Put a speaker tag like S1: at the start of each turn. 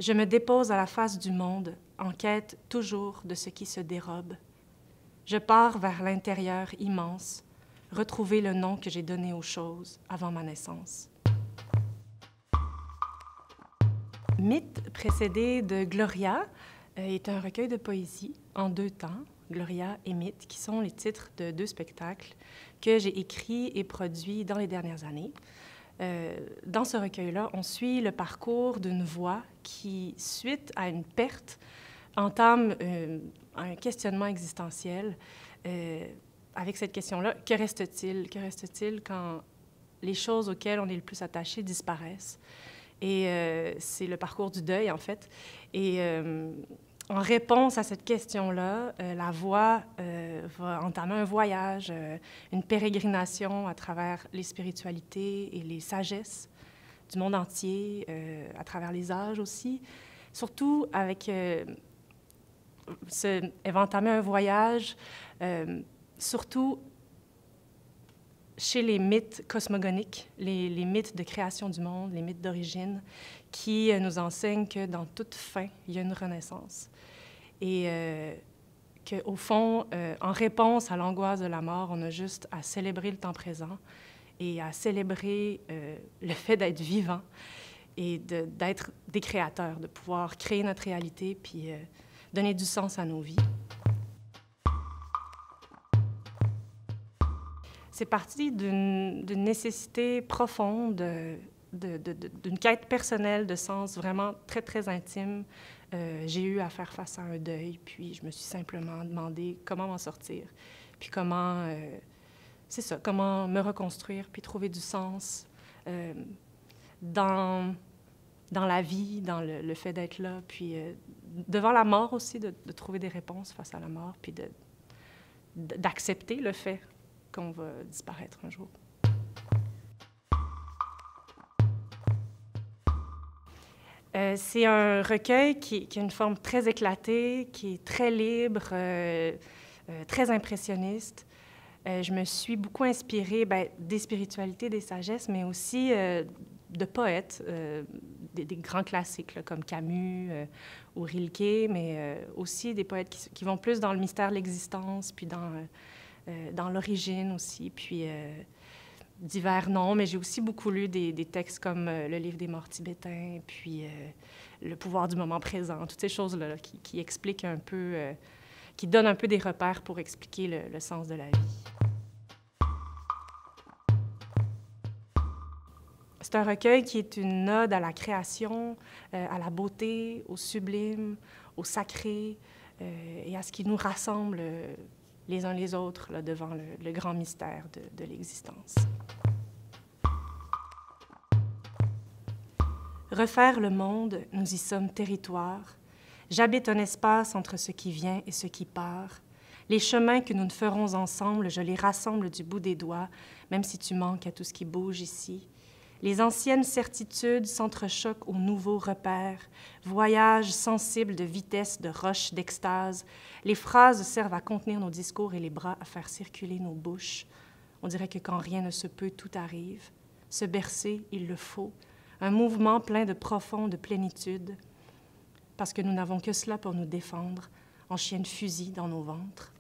S1: Je me dépose à la face du monde, en quête toujours de ce qui se dérobe. Je pars vers l'intérieur immense, retrouver le nom que j'ai donné aux choses avant ma naissance. Mythe précédé de Gloria est un recueil de poésie en 2 temps, Gloria et Mythe, qui sont les titres de 2 spectacles que j'ai écrits et produits dans les dernières années. Dans ce recueil-là, on suit le parcours d'une voix qui, suite à une perte, entame un questionnement existentiel. Avec cette question-là, que reste-t-il? Que reste-t-il quand les choses auxquelles on est le plus attaché disparaissent? Et c'est le parcours du deuil, en fait. Et en réponse à cette question-là, la voix va entamer un voyage, une pérégrination à travers les spiritualités et les sagesses du monde entier, à travers les âges aussi. Surtout avec... elle va entamer un voyage, surtout chez les mythes cosmogoniques, les mythes de création du monde, les mythes d'origine, qui nous enseignent que dans toute fin, il y a une renaissance. Et qu'au fond, en réponse à l'angoisse de la mort, on a juste à célébrer le temps présent et à célébrer le fait d'être vivant et d'être des créateurs, de pouvoir créer notre réalité puis donner du sens à nos vies. C'est parti d'une nécessité profonde, d'une quête personnelle de sens vraiment très, très intime. J'ai eu à faire face à un deuil, puis je me suis simplement demandé comment m'en sortir, puis comment, c'est ça, comment me reconstruire, puis trouver du sens dans la vie, dans le fait d'être là, puis devant la mort aussi, de trouver des réponses face à la mort, puis d'accepter le fait qu'on va disparaître un jour. C'est un recueil qui a une forme très éclatée, qui est très libre, très impressionniste. Je me suis beaucoup inspirée des spiritualités, des sagesses, mais aussi de poètes, des grands classiques là, comme Camus ou Rilke, mais aussi des poètes qui vont plus dans le mystère de l'existence, puis dans l'origine aussi, puis divers noms, mais j'ai aussi beaucoup lu des textes comme le livre des morts tibétains, puis le pouvoir du moment présent, toutes ces choses-là qui expliquent un peu, qui donnent un peu des repères pour expliquer le sens de la vie. C'est un recueil qui est une ode à la création, à la beauté, au sublime, au sacré, et à ce qui nous rassemble les uns les autres là, devant le grand mystère de l'existence. Refaire le monde, nous y sommes territoire. J'habite un espace entre ce qui vient et ce qui part. Les chemins que nous ne ferons ensemble, je les rassemble du bout des doigts, même si tu manques à tout ce qui bouge ici. Les anciennes certitudes s'entrechoquent aux nouveaux repères, voyage sensible de vitesse, de roche, d'extase. Les phrases servent à contenir nos discours et les bras à faire circuler nos bouches. On dirait que quand rien ne se peut, tout arrive. Se bercer, il le faut. Un mouvement plein de profonde plénitude, parce que nous n'avons que cela pour nous défendre, en chien de fusil dans nos ventres.